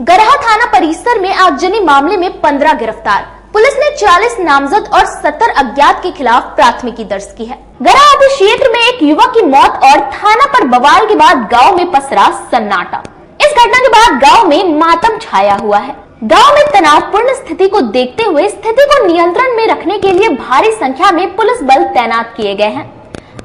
गरहा थाना परिसर में आगजनी मामले में 15 गिरफ्तार। पुलिस ने 40 नामजद और 70 अज्ञात के खिलाफ प्राथमिकी दर्ज की है। गरहा क्षेत्र में एक युवक की मौत और थाना पर बवाल के बाद गांव में पसरा सन्नाटा। इस घटना के बाद गांव में मातम छाया हुआ है। गांव में तनावपूर्ण स्थिति को देखते हुए स्थिति को नियंत्रण में रखने के लिए भारी संख्या में पुलिस बल तैनात किए गए हैं।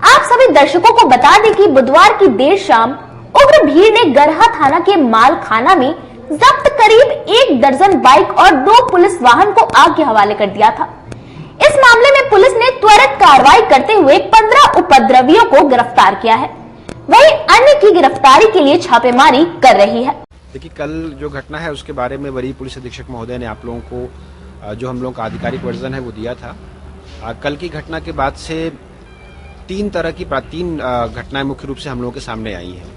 आप सभी दर्शकों को बता दें कि बुधवार की देर शाम उग्र भीड़ ने गरहा थाना के मालखाना में जब्त करीब 1 दर्जन बाइक और 2 पुलिस वाहन को आग के हवाले कर दिया था। इस मामले में पुलिस ने त्वरित कार्रवाई करते हुए 15 उपद्रवियों को गिरफ्तार किया है। वहीं अन्य की गिरफ्तारी के लिए छापेमारी कर रही है। देखिए, कल जो घटना है उसके बारे में वरीय पुलिस अधीक्षक महोदय ने आप लोगों को जो हम लोगों का आधिकारिक वर्जन है वो दिया था। कल की घटना के बाद से तीन घटनाएं मुख्य रूप से हम लोगों के सामने आई हैं।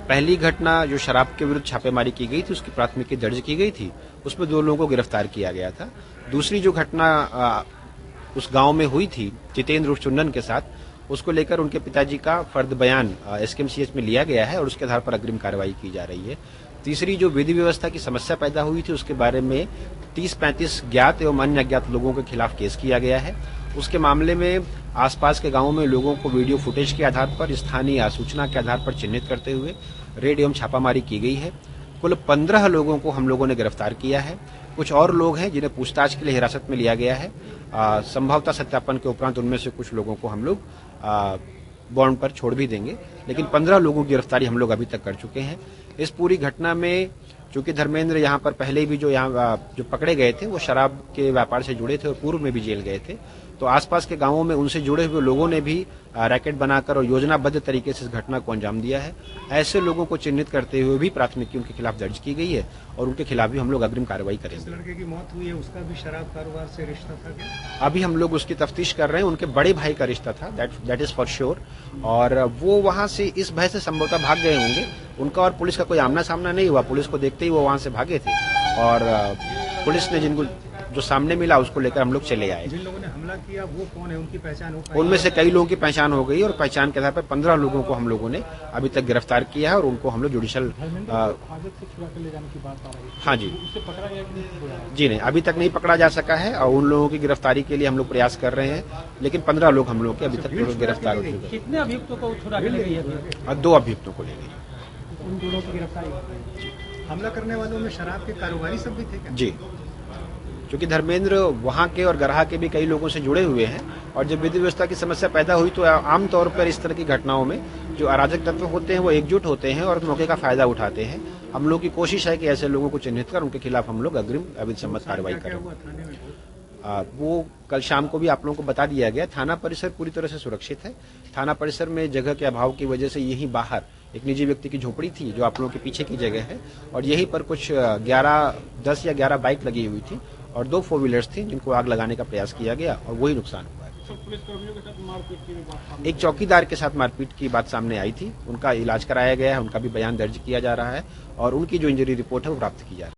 पहली घटना जो शराब के विरुद्ध छापेमारी की गई थी, उसकी प्राथमिकी दर्ज की गई थी, उसमें 2 लोगों को गिरफ्तार किया गया था। दूसरी जो घटना उस गांव में हुई थी जितेंद्र उर्फ चुन्नन के साथ, उसको लेकर उनके पिताजी का फर्द बयान एसकेएमसीएच में लिया गया है और उसके आधार पर अग्रिम कार्रवाई की जा रही है। तीसरी जो विधि व्यवस्था की समस्या पैदा हुई थी, उसके बारे में 30-35 ज्ञात एवं अन्य अज्ञात लोगों के खिलाफ केस किया गया है। उसके मामले में आसपास के गांवों में लोगों को वीडियो फुटेज के आधार पर स्थानीय सूचना के आधार पर चिन्हित करते हुए रेड एवं छापामारी की गई है। कुल 15 लोगों को हम लोगों ने गिरफ्तार किया है। कुछ और लोग हैं जिन्हें पूछताछ के लिए हिरासत में लिया गया है। संभवतः सत्यापन के उपरांत उनमें से कुछ लोगों को हम लोग बॉन्ड पर छोड़ भी देंगे, लेकिन 15 लोगों की गिरफ्तारी हम लोग अभी तक कर चुके हैं। इस पूरी घटना में चूंकि धर्मेंद्र यहाँ पर पहले भी जो पकड़े गए थे वो शराब के व्यापार से जुड़े थे और पूर्व में भी जेल गए थे, तो आसपास के गांवों में उनसे जुड़े हुए लोगों ने भी रैकेट बनाकर और योजनाबद्ध तरीके से इस घटना को अंजाम दिया है। ऐसे लोगों को चिन्हित करते हुए भी प्राथमिकी उनके खिलाफ दर्ज की गई है और उनके खिलाफ भी हम लोग अग्रिम कार्रवाई करेंगे। जिस लड़के की मौत हुई है उसका भी शराब कारोबार से रिश्ता था क्या? अभी हम लोग उसकी तफ्तीश कर रहे हैं। उनके बड़े भाई का रिश्ता था, दैट इज फॉर श्योर, और वो वहां से इस भय से संभवतः भाग गए होंगे। उनका और पुलिस का कोई आमना सामना नहीं हुआ। पुलिस को देखते ही वो वहां से भागे थे और पुलिस ने जिनको जो सामने मिला उसको लेकर हम लोग चले आए। जिन लोगों ने हमला किया वो कौन है, उनकी पहचान हो पाई? उनमें से कई लोगों की पहचान हो गई और पहचान के आधार पर 15 लोगों को हम लोगों ने अभी तक गिरफ्तार किया है और उनको हम लोग जुडिशियल हाँ जी जी नहीं, अभी तक नहीं पकड़ा जा सका है और उन लोगों की गिरफ्तारी के लिए हम लोग प्रयास कर रहे हैं, लेकिन 15 लोग हम लोग के अभी तक गिरफ्तार हो चुके हैं। कितने अभियुक्तों को छुड़ा के ले गई है? 2 अभियुक्तों को ले गई। उन दोनों की गिरफ्तारी। हमला करने वालों में शराब के कारोबारी सब भी थे क्या? जी, क्योंकि धर्मेंद्र वहां के और गरहा के भी कई लोगों से जुड़े हुए हैं और जब विधि व्यवस्था की समस्या पैदा हुई तो आमतौर पर इस तरह की घटनाओं में जो अराजक तत्व होते हैं वो एकजुट होते हैं और मौके का फायदा उठाते हैं। हम लोग की कोशिश है कि ऐसे लोगों को चिन्हित कर उनके खिलाफ हम लोग अग्रिम अविध सम्मत कार्रवाई करें। वो कल शाम को भी आप लोगों को बता दिया गया। थाना परिसर पूरी तरह से सुरक्षित है। थाना परिसर में जगह के अभाव की वजह से यहीं बाहर एक निजी व्यक्ति की झोपड़ी थी जो आप लोगों के पीछे की जगह है और यहीं पर कुछ 10 या 11 बाइक लगी हुई थी और 2 4 व्हीलर्स थी जिनको आग लगाने का प्रयास किया गया और वही नुकसान हुआ है। एक चौकीदार के साथ मारपीट की बात सामने आई थी, उनका इलाज कराया गया है, उनका भी बयान दर्ज किया जा रहा है और उनकी जो इंजरी रिपोर्ट है वो प्राप्त की जा रही है।